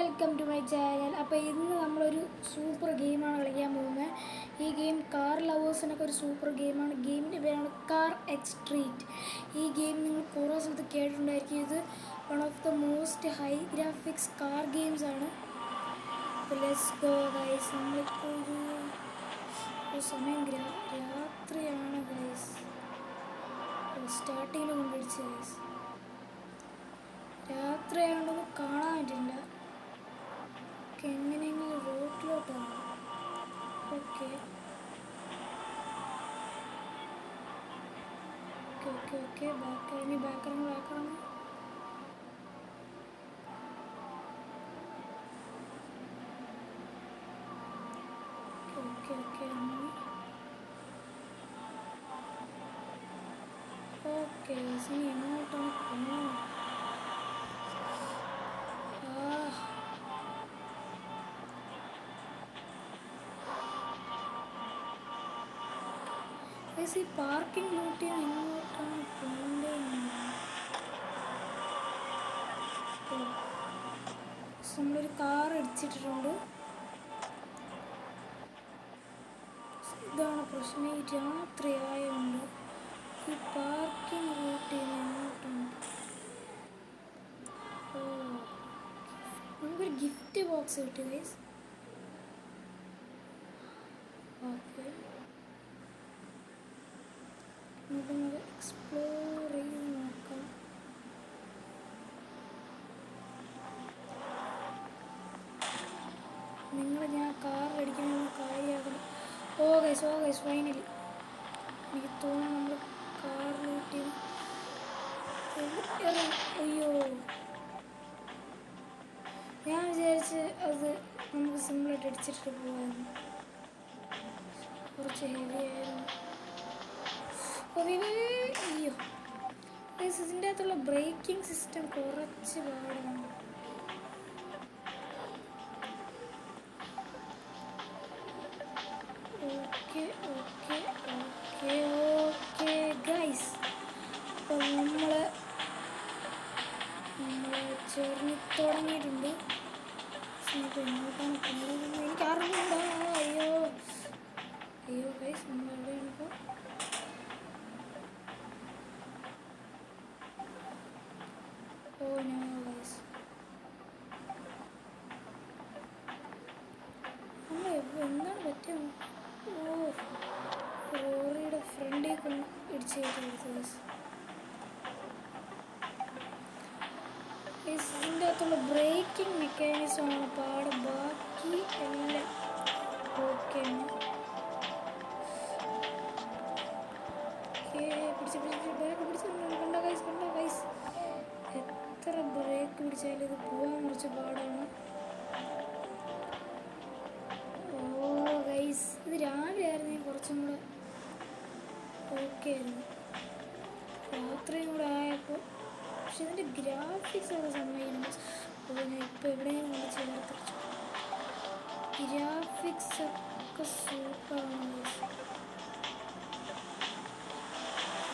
Welcome to my channel. അപ്പോൾ ഇന്ന് നമ്മളൊരു സൂപ്പർ ഗെയിമാണ് കളിക്കാൻ പോകുന്നത്. ഈ ഗെയിം കാർ ലവേഴ്സിനൊക്കെ ഒരു സൂപ്പർ ഗെയിമാണ്. ഗെയിമിൻ്റെ പേരാണ് കാർ എക്സ്ട്രീറ്റ്. ഈ ഗെയിം നിങ്ങൾ കുറേ സ്ഥലത്ത് കേട്ടിട്ടുണ്ടായിരിക്കും. ഇത് one of the most high graphics car games ആണ്. അപ്പോൾ ലെറ്റ്സ് ഗോ ഗൈസ്. നമ്മളിപ്പോൾ ഒരു സമയം രാത്രിയാണ് ഗൈസ്. സ്റ്റാർട്ടിങ്ങിൽ കൊണ്ടുപിടിച്ച് ഗൈസ്. രാത്രി ആയതുകൊണ്ടൊന്നും കാണാൻ പറ്റില്ല. എങ്ങനെയെങ്കിലും റോട്ടിലോട്ടാണ്. ഓക്കെ ഓക്കെ ഓക്കെ ഓക്കെ ബാക്കിറങ്ങി ബാക്കിറങ്ങി ബാക്കിറങ്ങി. ഓക്കെ ഓക്കെ ഇറങ്ങി. ഓക്കെ ഇനി എങ്ങോട്ടാണ് പോകുന്നത്? ഈ പാർക്കിംഗ് ലൂട്ട് ചെയ്യാൻ എങ്ങോട്ടാണ് പോകേണ്ടതെന്ന് നമ്മളൊരു കാർ അടിച്ചിട്ടിട്ടുണ്ട്. ഇതാണ് പ്രശ്നം. ഈ രാത്രി ആയതുകൊണ്ട് ഈ പാർക്കിംഗ് ലൂട്ട് ചെയ്യാൻ എങ്ങോട്ടാണ്? നമുക്കൊരു ഗിഫ്റ്റ് ബോക്സ് കിട്ടി ഗൈസ്. ഓക്കെ നമുക്കൊന്നത് എക്സ്പ്ലോർ ചെയ്ത് നോക്കാം. നിങ്ങൾ ഞാൻ കാർ അടിക്കുന്ന കാര്യമാക്കണം. ഓ ഗൈസ് ഫൈനലി എനിക്ക് തോന്നുന്നു നമ്മൾ കാർ ലൂട്ട് ചെയ്ത്. അയ്യോ ഞാൻ വിചാരിച്ച് അത് നമുക്ക് സിമ്പിളായിട്ട് അടിച്ചിട്ട് പോകാമെന്ന്. കുറച്ച് ഹെവി ആയിരുന്നു. അയ്യോ ഇതിൻ്റെ അകത്തുള്ള ബ്രേക്കിംഗ് സിസ്റ്റം കുറച്ച് പാടാണ്. Okay okay okay okay guys. അപ്പോൾ നമ്മൾ ചെറിഞ്ഞ് തുടങ്ങിയിട്ടുണ്ട്. എങ്ങോട്ടാണ് കൊണ്ടുപോകുന്നത് എനിക്ക് അറിഞ്ഞൂടാ. അയ്യോ അയ്യോ ഗൈസ് നമ്മൾ എവിടെയാണിപ്പോൾ? ഓ നോ ഗൈസ് നമ്മൾ എന്താണ് പറ്റിയത്? ഓ ലോറിയുടെ ഫ്രണ്ടിൽ കൊണ്ട് ഇടിച്ച് കയറ്റി ഗൈസ്. ഇതിൻ്റെ അകത്തുള്ള ബ്രേക്കിംഗ് മെക്കാനിസമാണ് പാട്. ബാക്കി എല്ലാം ഓക്കെയാണ്. കണ്ടോ ഗൈസ് എത്ര ബ്രേക്ക് പിടിച്ചാലും ഇത് പോകാൻ കുറച്ച് പാടാണ്. ഓ ഗൈസ് ഇത് രാവിലെ ആയിരുന്നെങ്കിൽ കുറച്ചും കൂടെ ഓക്കെ ആയിരുന്നു. രാത്രിയും കൂടെ ആയപ്പോൾ പക്ഷെ ഇതിൻ്റെ ഗ്രാഫിക്സ് ഒക്കെ സമ്മതിക്കുന്നു. അപ്പോൾ ഞാൻ ഇപ്പോൾ എവിടെയും കൊണ്ട് ചേർത്ത് ഗ്രാഫിക്സ് ഒക്കെ സൂപ്പറാണ് ഗൈസ്.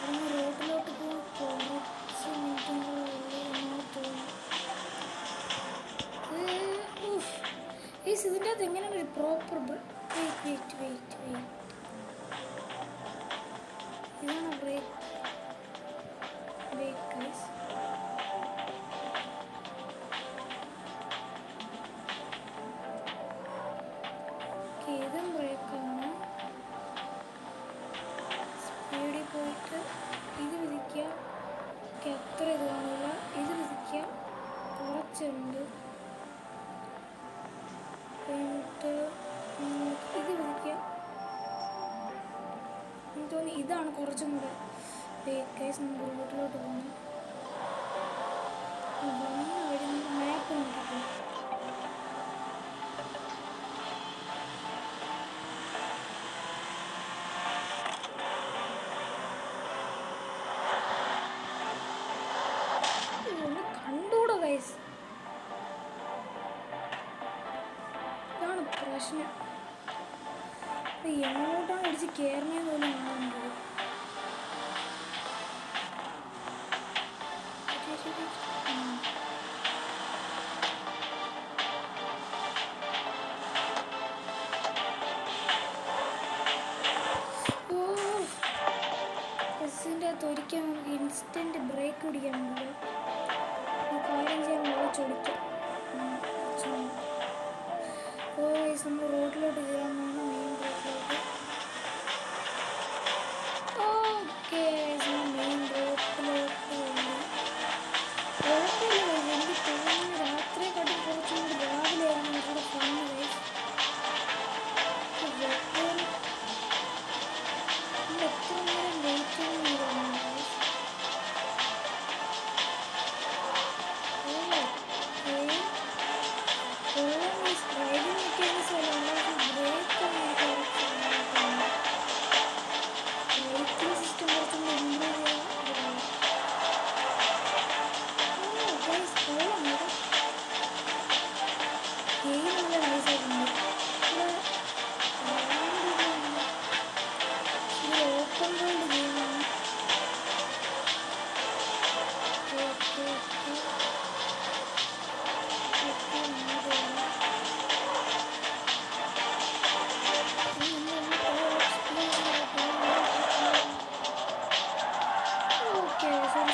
അതിന് റോഡിലോട്ട് പോകാൻ കുറച്ച് മിനിറ്റുകളേ എന്നാണ് തോന്നുന്നു. ഇതിൻ്റെ അകത്ത് എങ്ങനെയാണ് ഒരു പ്രോപ്പർ വെയിറ്റ് ഇതാണ് ബ്രേക്ക് ഗൈസ്. ഇതും ബ്രേക്കാണ്. സ്പീഡിൽ പോയിട്ട് ഇത് വിധിക്കുക. അത്ര ഇത് കാണില്ല. ഇത് വിധിക്കുക കുറച്ചുണ്ട്. എന്നിട്ട് ഇത് വിധിക്കുക. എനിക്ക് തോന്നി ഇതാണ് കുറച്ചും കൂടെ കേസ്. നമുക്ക് റോഡിലോട്ട് പോകണം. വന്ന വഴി നമുക്ക് മാപ്പ് നോക്കിപ്പോ. കണ്ടൂടാ ഗൈസ്. ഇതാണ് പ്രശ്നം. എങ്ങോട്ടാണ് അടിച്ച് കയറണേന്ന് പോലും കാണാൻ പോകും. കൊള്ളാം ഗൈസ്. ഡ്രൈവിംഗ് മെക്കാനിക്സ് അല്ല ബ്രേക്കാണ് എനിക്ക് ബ്രേക്കിംഗ് സിസ്റ്റം കുറച്ചും കൂടി ഇമ്പ്രൂവ് ചെയ്യാൻ ഗൈസ് കൊള്ളാം കേട്ടോ. ഗെയിം നല്ല നൈസായിട്ടുണ്ട്. ഇത് ഓപ്പൺ വേൾഡ് ഗെയിമാണ്. ഓക്കെ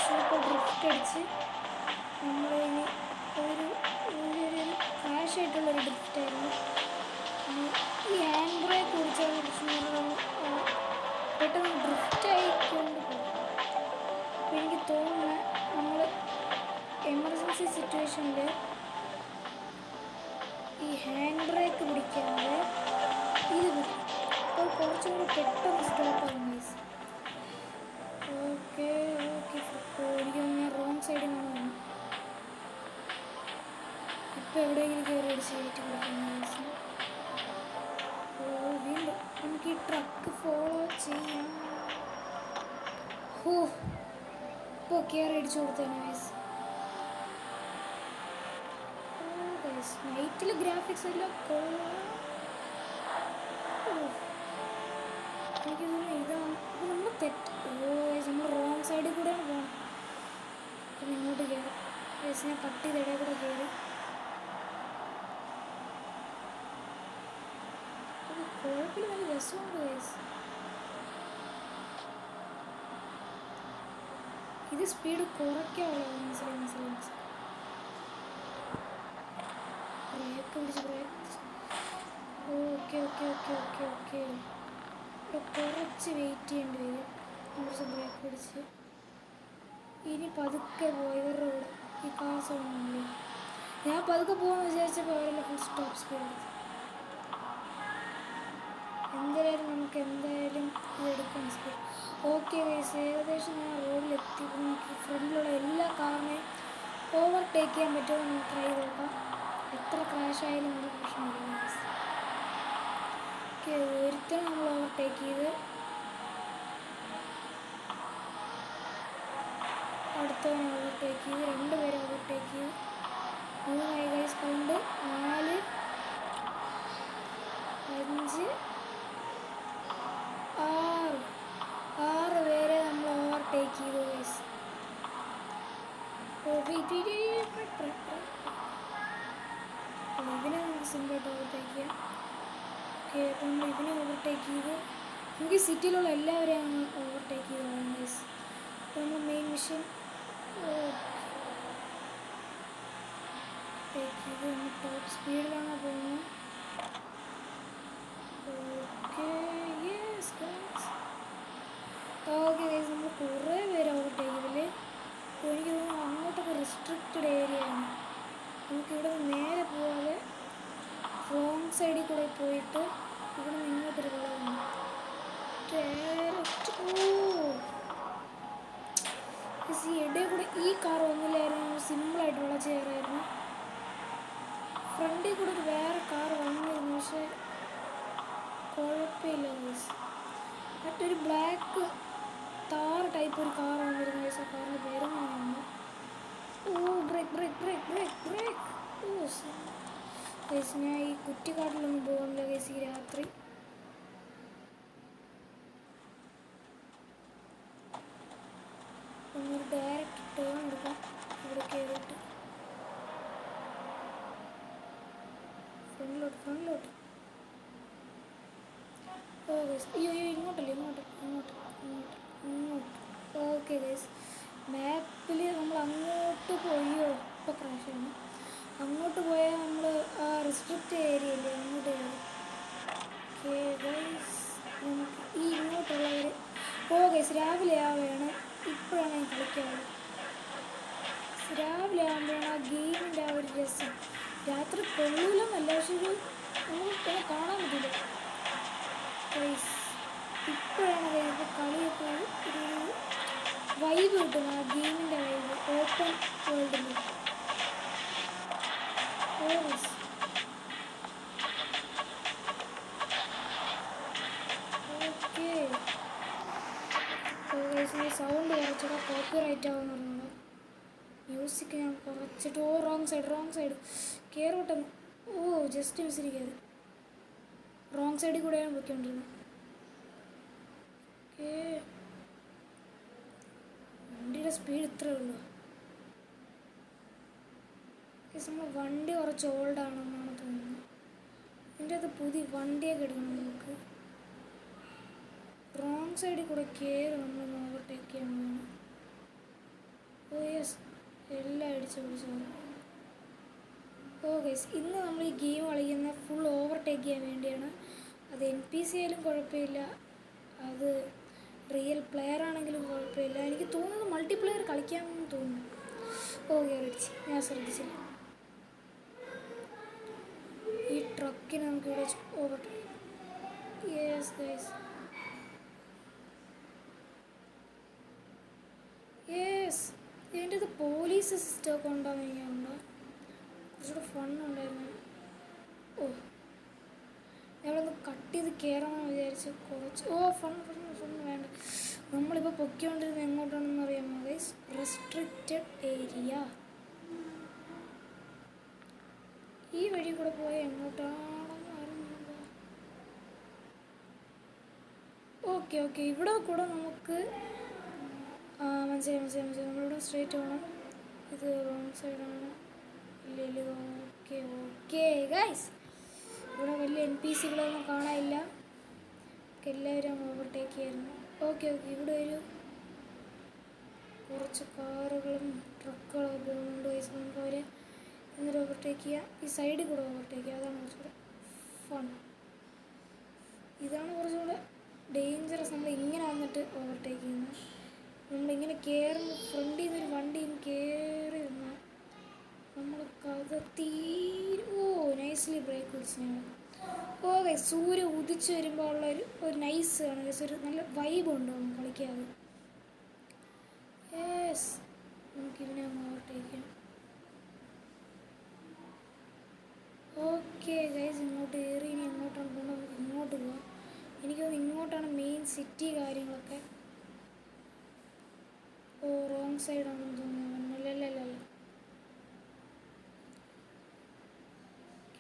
സൂപ്പർ ഡ്രിഫ്റ്റ് അടിച്ച് നമ്മളിനി ഒരു ക്രാഷ് ആയിട്ടുള്ളൊരു ഡ്രിഫ്റ്റായിരുന്നു. ഈ ഹാൻഡ് ബ്രേക്ക് കുറിച്ചുള്ള പ്രശ്നം പെട്ടെന്ന് ഡ്രിഫ്റ്റ് ആയിക്കൊണ്ട് പോകും. അപ്പോൾ എനിക്ക് തോന്നുന്നത് നമ്മൾ എമർജൻസി സിറ്റുവേഷനിൽ ഈ ഹാൻഡ് ബ്രേക്ക് പിടിക്കാതെ ഇത് പിടിക്കും. അപ്പോൾ കുറച്ചും കൂടി പെട്ടെന്ന് സ്റ്റോപ്പ് ആകും ഗൈസ്. ഓക്കെ എനിക്ക് ഞാൻ റോങ് സൈഡിൽ നിന്ന് വന്നു. ഇപ്പം എവിടെയെങ്കിലും കയറി അടിച്ച് കയറ്റി കൊടുക്കുന്നു. വീണ്ടും നമുക്ക് ഈ ട്രക്ക് ഫോളോ ചെയ്യാം. ഓ ഇപ്പോൾ കയറി അടിച്ചു കൊടുത്തേനെ ഗൈസ്. നൈറ്റിൽ ഗ്രാഫിക്സ് എല്ലാം കൊള്ളാം. എനിക്ക് തോന്നുന്നു ഇതാണ്. അപ്പോൾ നമ്മൾ തെറ്റ് നമ്മൾ റോങ് സൈഡിൽ കൂടെയാണ് പോകണം. അപ്പം ഇങ്ങോട്ട് കയറാം ഗൈസ്. ഞാൻ കട്ട് ചെയ്ത് ഇടയിൽ കൂടെ കയറി. കുഴപ്പമില്ല, നല്ല രസമുണ്ട് ഗൈസ്. ഇത് സ്പീഡ് കുറയ്ക്കാനുള്ളത് മനസ്സിലായി. ബ്രേക്ക് പിടിച്ച് ഓക്കെ ഇവിടെ കുറച്ച് വെയിറ്റ് ചെയ്യേണ്ടി വരും. കുറച്ച് ബ്രേക്ക് പിടിച്ച് ഇനി പതുക്കെ പോയി ഇവരുടെ കൂടെ ഈ കാർ സൗണ്ടില്ലേ. ഞാൻ പതുക്കെ പോകുമെന്ന് വിചാരിച്ചപ്പോൾ അവരെല്ലാം ഫുൾ സ്റ്റോപ്പ് സ്പീഡ് എടുത്തു. എന്തായാലും ഇതെടുക്കാൻ സ്പീഡ്. ഓക്കെ ഗൈസ്, ഏകദേശം ഞാൻ റോഡിലെത്തി. നമുക്ക് ഫ്രണ്ടിലുള്ള എല്ലാ കാറിനെയും ഓവർടേക്ക് ചെയ്യാൻ പറ്റുമോ നമുക്ക് ട്രൈ ചെയ്ത് നോക്കാം. എത്ര ക്രാഷ് ആയാലും നമുക്ക് പ്രശ്നമില്ല ഗൈസ്. ഓക്കെ, ഒരുത്തരം നമ്മൾ ഓവർടേക്ക് ചെയ്ത് അടുത്തവനെ ഓവർടേക്ക് ചെയ്ത് 2 പേരെ ഓവർടേക്ക് ചെയ്ത് 3 ഗൈസ്. കൗണ്ട് 4 5 6 പേരെ നമ്മൾ ഓവർടേക്ക് ചെയ്തു ഗൈസ്. ഇതിനെ നമുക്ക് സിമ്പിളായിട്ട് ഓവർടേക്ക് ചെയ്യാം. ഓക്കെ, അപ്പോൾ നമ്മൾ ഇതിനെ ഓവർടേക്ക് ചെയ്ത് നമുക്ക് സിറ്റിയിലുള്ള എല്ലാവരെയും അങ്ങ് ഓവർടേക്ക് ചെയ്ത് കളയാം ഗൈസ്. അപ്പോൾ നമ്മൾ മെയിൻ മിഷൻ ടേക്ക് ചെയ്ത് നമ്മൾ ടോപ്പ് സ്പീഡിലാണ് പോകുന്നത്. Okay yes guys. Okay guys, നമ്മൾ കുറേ പേര് ഓവർടേക്ക് ചെയ്തില്ലേ. എനിക്ക് തോന്നുന്നു അങ്ങോട്ടൊക്കെ റെസ്ട്രിക്റ്റഡ് ഏരിയയാണ്. നമുക്കിവിടെ നിന്ന് നേരെ പോകാതെ റോങ് സൈഡിൽ കൂടെ പോയിട്ട് ഇവിടെ നിന്ന് ഇങ്ങോട്ടൊരു വളവുണ്ട്. ഈ ഇടയിൽ കൂടെ ഈ കാർ വന്നില്ലായിരുന്നു, സിമ്പിളായിട്ട് വളച്ച് കയറായിരുന്നു. ഫ്രണ്ടിൽ കൂടെ ഒരു വേറെ കാർ വന്നിരുന്നു, പക്ഷേ കുഴപ്പമില്ല ഗൈസ്. മറ്റൊരു ബ്ലാക്ക് താർ ടൈപ്പ് ഒരു കാർ വന്നിരുന്നു ഗൈസ്. ആ കാറിൻ്റെ പേരൊന്നും ബ്രേക്ക്. ഗൈസ്, ഞാൻ ഈ കുറ്റിക്കാട്ടിലൊന്നും പോകുന്നില്ല ഗൈസ് ഈ രാത്രി. ഒന്നൊരു ഡയറക്റ്റ് ടേൺ എടുക്കാം ഇവിടെ കയറിയിട്ട് ഫ്രണ്ടിലോട്ട്. ഓ ഗൈസ്, അയ്യോ ഇങ്ങോട്ട്. ഓക്കെ ഗൈസ്, മാപ്പിൽ നമ്മൾ അങ്ങോട്ട് പോയോ ഇപ്പോൾ ക്രാഷാണ്. അങ്ങോട്ട് പോയാൽ നമ്മൾ ആ റെസ്ട്രിക്റ്റ് ഏരിയ ഇല്ലേ അങ്ങോട്ട് കയറി. ഓക്കെ ഗൈസ്, നമുക്ക് ഈ ഇങ്ങോട്ടുള്ളവർ ഗൈസ് രാവിലെ ആവുകയാണ്. ഇപ്പോഴാണ് ഞാൻ കളിക്കാറുള്ളത്. രാവിലെ ആകുമ്പോഴാണ് ആ ഗെയിമിൻ്റെ ആ ഒരു രസം. രാത്രി കൊള്ളൂലെന്നല്ല, പക്ഷെ നമുക്ക് കാണാൻ പറ്റില്ല ഗൈസ്. ഇപ്പോഴാണ് ഗൈസ് കളിയൊക്കെ ഒരു വൈബ് കിട്ടുന്നത്, ആ ഗെയിമിൻ്റെ വൈബ് ഓപ്പൺ വേൾഡിൽ. ഇടിച്ചിട്ട് ഓ റോങ് സൈഡ് കയറി വിട്ടെന്ന്. ഓ ജസ്റ്റ് മിസ്സിരിക്കരുത്. റോങ് സൈഡിൽ കൂടെയാണ് പൊയ്ക്കൊണ്ടിരുന്നത്. ഓക്കേ, വണ്ടിയുടെ സ്പീഡ് ഇത്രയേ ഉള്ളൂ. നമ്മൾ വണ്ടി കുറച്ച് ഓൾഡാണെന്നാണ് തോന്നുന്നത്. ഇതിൻ്റെ അത് പുതിയ വണ്ടിയൊക്കെ എടുക്കണം നമുക്ക്. റോങ് സൈഡിൽ കൂടെ കയറി നമ്മൾ ഓവർടേക്ക് ചെയ്യാൻ വേണം. ഓ യെസ്, എല്ലാം അടിച്ച് പിടിച്ചു. ഓ ഗൈസ്, ഇന്ന് നമ്മൾ ഈ ഗെയിം കളിക്കുന്ന ഫുൾ ഓവർടേക്ക് ചെയ്യാൻ വേണ്ടിയാണ്. അത് NPC ആയാലും കുഴപ്പമില്ല, അത് റിയൽ പ്ലെയർ ആണെങ്കിലും കുഴപ്പമില്ല. എനിക്ക് തോന്നുന്നത് മൾട്ടിപ്ലെയർ കളിക്കാമെന്ന് തോന്നുന്നു. ഓ കയറിച്ച്, ഞാൻ ശ്രദ്ധിച്ചില്ല. ഈ ട്രക്കിന് നമുക്കിവിടെ ഓവർടേക്ക്. Yes guys, yes. ഇതിൻ്റെ അത് പോലീസ് സിസ്റ്റമൊക്കെ ഉണ്ടാകുന്ന എനിക്കുണ്ടോ, കുറച്ചുകൂടെ ഫണ്ണുണ്ടായിരുന്നു. ഓ, ഞങ്ങളൊന്ന് കട്ട് ചെയ്ത് കയറാമെന്ന് വിചാരിച്ച് കുറച്ച്. ഓ ഫൺ വേണ്ട. നമ്മളിപ്പോൾ പൊക്കിക്കൊണ്ടിരുന്നത് എങ്ങോട്ടാണെന്ന് അറിയാമോ ഗൈസ്? Restricted area. ഈ വഴി കൂടെ പോയാൽ എങ്ങോട്ടാണെന്ന് അറിഞ്ഞില്ല. ഓക്കെ, ഇവിടെ കൂടെ നമുക്ക് മനസ്സിലായി. നമ്മളിവിടെ സ്ട്രേറ്റ് പോകണം. ഇത് റോങ് സൈഡാണ്. ഇല്ല. ഓക്കെ ഗൈസ്, ഇവിടെ വലിയ NPCകളൊന്നും കാണാനില്ല. എല്ലാവരും ഓവർടേക്ക് ചെയ്യായിരുന്നു. ഓക്കെ, ഇവിടെ ഒരു കുറച്ച് കാറുകളും ട്രക്കുകളൊക്കെ പോകുന്നുണ്ട് ഗൈസ്. നമുക്ക് അവരെ എന്നിട്ട് ഓവർടേക്ക് ചെയ്യാം. ഈ സൈഡിൽ കൂടെ ഓവർടേക്ക് ചെയ്യാം. അതാണ് കുറച്ചുകൂടെ ഫൺ. ഇതാണ് കുറച്ചുകൂടെ ഡേഞ്ചറസ്. നമ്മൾ ഇങ്ങനെ വന്നിട്ട് ഓവർടേക്ക് ചെയ്യുന്നത്. നമ്മളിങ്ങനെ കയറുമ്പോൾ ഫ്രണ്ടിൽ നിന്നൊരു വണ്ടിയും കയറി വന്നാൽ നമ്മൾ കഥ ഓ നൈസ്ലി ബ്രേക്ക് പിടിച്ച് ഞങ്ങൾ. ഓ ഗൈസ്, സൂര്യ ഉദിച്ച് വരുമ്പോൾ ഉള്ള ഒരു നൈസ് ആണ് ഗൈസ്. ഒരു നല്ല വൈബ് ഉണ്ടോ കളിക്കാതെ. യെസ്, നമുക്കിതിനെ അങ്ങ് ഓവർടേക്ക് ചെയ്യാം. ഓക്കെ ഗൈസ്, ഇങ്ങോട്ട് കയറി. ഇനി എങ്ങോട്ടാണ് പോകുന്നത്? ഇങ്ങോട്ട് പോവാം. എനിക്ക് തോന്നുന്നു ഇങ്ങോട്ടാണ് മെയിൻ സിറ്റി കാര്യങ്ങളൊക്കെ. ഓ റോങ് സൈഡാണെന്ന് തോന്നുന്നു. അല്ലല്ല.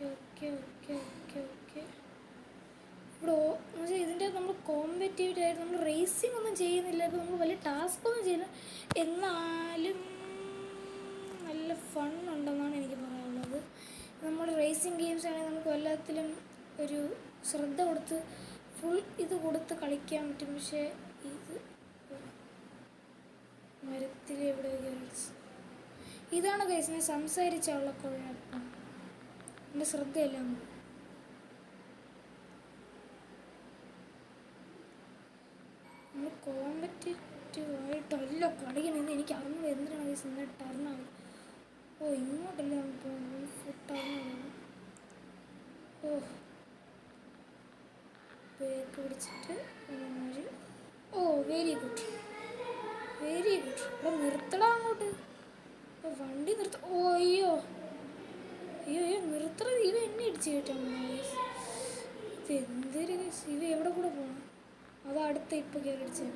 ഓക്കെ. ഇവിടെ ഇതിൻ്റെ നമ്മൾ കോമ്പറ്റീവ് ആയിട്ട് നമ്മൾ റേസിംഗ് ഒന്നും ചെയ്യുന്നില്ല. ഇപ്പോൾ നമ്മൾ വലിയ ടാസ്ക് ഒന്നും ചെയ്യുന്നില്ല, എന്നാലും നല്ല ഫൺ ഉണ്ടെന്നാണ് എനിക്ക് പറയാനുള്ളത്. നമ്മൾ റേസിംഗ് ഗെയിംസ് ആണെങ്കിൽ നമുക്ക് എല്ലാത്തിലും ഒരു ശ്രദ്ധ കൊടുത്ത് ഫുൾ ഇത് കൊടുത്ത് കളിക്കാൻ പറ്റും. പക്ഷേ ഇത് മരത്തിൽ എവിടെ ഇതാണ് ഗൈസ് ഞാൻ സംസാരിച്ചുള്ള കുഴപ്പം. എൻ്റെ ശ്രദ്ധയെല്ലാം നമ്മൾ കോമ്പറ്റേറ്റീവ് ആയിട്ടല്ല കളിക്കണമെന്ന് എനിക്ക് അറിഞ്ഞത്. എന്തിനാണ് ഗൈസ് ഇങ്ങനെ ടർണാവും? ഓ ഇങ്ങോട്ടല്ലേ നമുക്ക് ടർണാവും. ഓ ബ്രേക്ക് പിടിച്ചിട്ട് ഓ വെരി ഗുഡ്. ഇവിടെ നിർത്തടാ അങ്ങോട്ട്. വണ്ടി നിർത്ത. ഓ അയ്യോ നിർത്തണ. ഇവ എന്നെ ഇടിച്ച് കേട്ടാണ്. ഇതെന്തൊരു ഇവ എവിടെ കൂടെ പോകണം? അതാ അടുത്ത ഇപ്പോൾ കയറി അടിച്ചാണ്.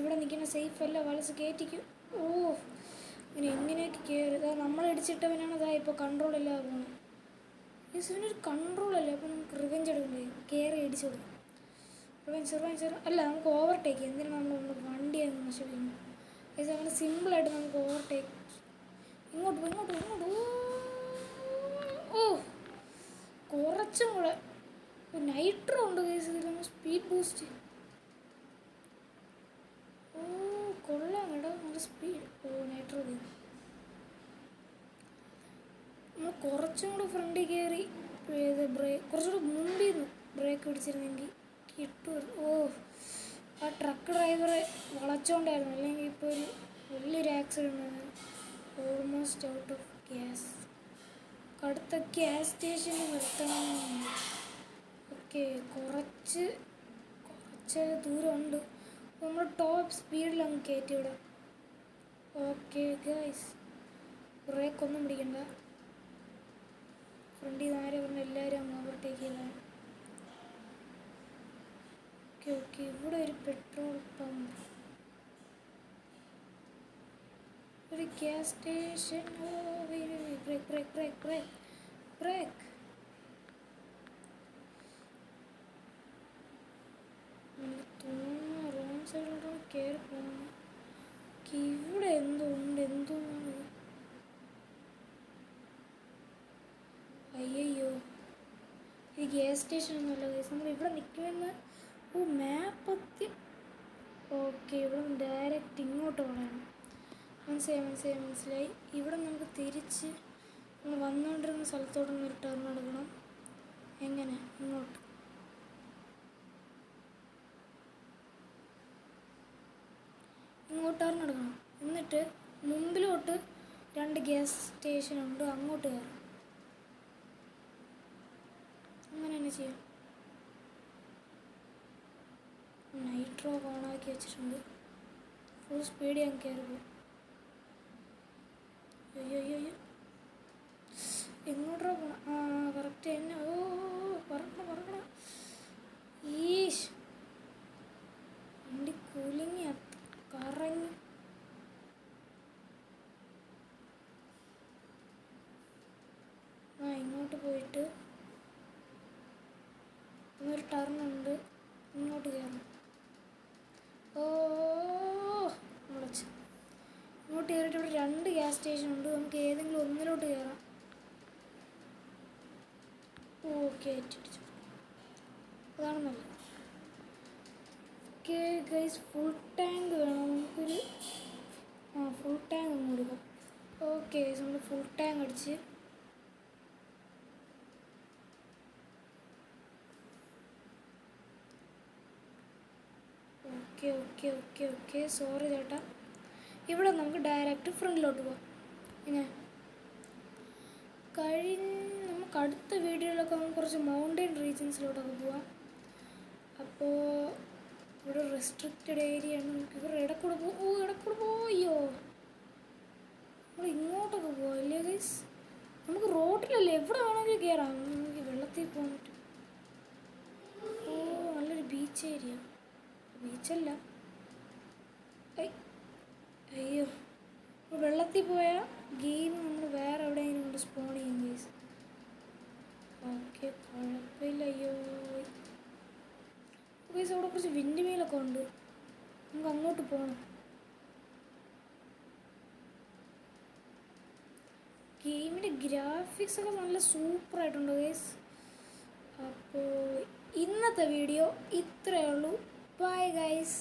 ഇവിടെ നിൽക്കുന്ന സേഫ് അല്ല, വളച്ച് കയറ്റിക്കും. ഓ എങ്ങനെയൊക്കെ കയറി. അതാ നമ്മളടിച്ചിട്ടവനാണ് അതാ ഇപ്പോൾ കൺട്രോളില്ലാതെ പോകണം. ഇവനൊരു കൺട്രോളല്ലേ. അപ്പോൾ നമുക്ക് റിവെഞ്ച് എടുക്കണ്ടേ? കയറി അടിച്ചു കൊടുക്കാം. റിവെഞ്ച് അല്ല, നമുക്ക് ഓവർടേക്ക്. എന്തിനാണ് നമ്മൾ വണ്ടി അങ്ങ് നശിപ്പിക്കുന്നു? അങ്ങനെ സിമ്പിളായിട്ട് നമുക്ക് ഓവർടേക്ക്. ഇങ്ങോട്ട് ഓ കുറച്ചും കൂടെ നൈട്രോ ഉണ്ട് കേസ്. ഇതിൽ സ്പീഡ് ബൂസ്റ്റ്. ഓ കൊള്ളാം കേട്ടോ, നല്ല സ്പീഡ്. ഓ നൈട്രോ നമ്മൾ കുറച്ചും കൂടെ ഫ്രണ്ടിൽ കയറി കുറച്ചുകൂടെ മുമ്പിൽ നിന്ന് ബ്രേക്ക് പിടിച്ചിരുന്നെങ്കിൽ കിട്ടുമായിരുന്നു. ഓ ആ ട്രക്ക് ഡ്രൈവറെ വളച്ചോണ്ടായിരുന്നു, അല്ലെങ്കിൽ ഇപ്പോൾ ഒരു വലിയൊരു accident. Almost out of gas. അടുത്ത ഗ്യാസ് സ്റ്റേഷനിൽ നിർത്തണം. ഓക്കെ, കുറച്ച് ദൂരമുണ്ട്. നമ്മൾ ടോപ്പ് സ്പീഡിൽ അങ്ങ് കയറ്റി വിടാം. ഓക്കെ ഗൈസ്, ബ്രേക്കൊന്നും പിടിക്കണ്ട. ഫ്രണ്ടിൽ നിന്ന് ആരെ പറഞ്ഞ എല്ലാവരും അങ്ങ് ഓവർടേക്ക് ചെയ്താൽ. ഓക്കെ ഇവിടെ ഒരു പെട്രോൾ പമ്പ്. ഒരു ഒരു ഗ്യാസ് സ്റ്റേഷൻ. ഓ brake brake brake brake brake. എനിക്ക് തോന്നുന്നു റോങ് സൈഡിലോട്ടാണ് കയറി പോകുന്നത്. ഇവിടെ എന്തോ ഉണ്ട്, എന്തോന്നാണ്. അയ്യോ, ഇത് ഗ്യാസ് സ്റ്റേഷൻ ഒന്നുമല്ല ഗൈസ്. നമ്മൾ ഇവിടെ നിൽക്കുമെന്ന്. ഓ മാപ്പത്തി. ഓക്കെ, ഇവിടെ നിന്ന് ഡയറക്റ്റ് ഇങ്ങോട്ട് പോകണം. മനസ്സിലായി. ഇവിടെ നമുക്ക് തിരിച്ച് നമ്മൾ വന്നുകൊണ്ടിരുന്ന സ്ഥലത്തോട്ട് ഒരു ടേൺ എടുക്കണം. എങ്ങനെ? ഇങ്ങോട്ട്. ടേൺ എടുക്കണം. എന്നിട്ട് മുമ്പിലോട്ട് 2 ഗ്യാസ് സ്റ്റേഷൻ ഉണ്ട്, അങ്ങോട്ട് കയറാം. അങ്ങനെ തന്നെ ചെയ്യാം. നൈട്രോ ഓണാക്കി വെച്ചിട്ടുണ്ട്. ഫുൾ സ്പീഡ് ഞാൻ കയറുമ്പോൾ. അയ്യോ എങ്ങോട്ടാ പോണം? കറക്റ്റ് തന്നെ. ഓ പറക്കണം. ഈശ്, വണ്ടി കൂലിങ് കറങ്ങി. ഇങ്ങോട്ട് പോയിട്ട് ഒരു ടർണുണ്ട്, ഇങ്ങോട്ട് കയറണം. ഓ മുളച്ച്. ഇങ്ങോട്ട് കയറിയിട്ട് ഇവിടെ 2 ഗ്യാസ് സ്റ്റേഷൻ ഉണ്ട്. നമുക്ക് ഏതെങ്കിലും ഒന്നിലോട്ട് കയറാം. ഓക്കെ, അടിച്ചു. അതാണ് നല്ലത്. ഓക്കെ ഗൈസ്, ഫുൾ ടാങ്ക് വേണം നമുക്കൊരു. ഫുൾ ടാങ്ക് ഒന്ന് കൊടുക്കാം. ഓക്കെ, നമ്മൾ ഫുൾ ടാങ്ക് അടിച്ച്. ഓക്കെ സോറി ചേട്ടാ. ഇവിടെ നമുക്ക് ഡയറക്റ്റ് ഫ്രണ്ടിലോട്ട് പോവാം. പിന്നെ നമുക്ക് അടുത്ത വീഡിയോയിലൊക്കെ നമുക്ക് കുറച്ച് മൗണ്ടൻ റീജിയൻസിലോട്ടൊക്കെ പോവാം. അപ്പോൾ ഇവിടെ റെസ്ട്രിക്റ്റഡ് ഏരിയ ആണ്. നമുക്ക് ഇവിടെ ഇടക്കൂടെ പോയോ. നമ്മൾ ഇങ്ങോട്ടൊക്കെ പോവല്ലേ ഗൈസ്? നമുക്ക് റോഡിലല്ലേ, എവിടെ വേണമെങ്കിലും കയറാം. നമുക്ക് വെള്ളത്തിൽ പോകാൻ പറ്റും. നല്ലൊരു ബീച്ച് ഏരിയ. ബീച്ചല്ല, അയ്യോ, വെള്ളത്തിൽ പോയാൽ ഗെയിം നമ്മൾ വേറെ എവിടെയെങ്കിലും കൊണ്ട് സ്പോൺ ചെയ്യും ഗൈസ്. ഓക്കെ, കുഴപ്പമില്ല. അയ്യോ ഗൈസ്, അവിടെ കുറച്ച് വിൻഡ് മീലൊക്കെ ഉണ്ട്. നമുക്ക് അങ്ങോട്ട് പോകണം. ഗെയിമിൻ്റെ ഗ്രാഫിക്സ് ഒക്കെ നല്ല സൂപ്പറായിട്ടുണ്ട് ഗൈസ്. അപ്പോൾ ഇന്നത്തെ വീഡിയോ ഇത്രയേ ഉള്ളൂ. Bye guys.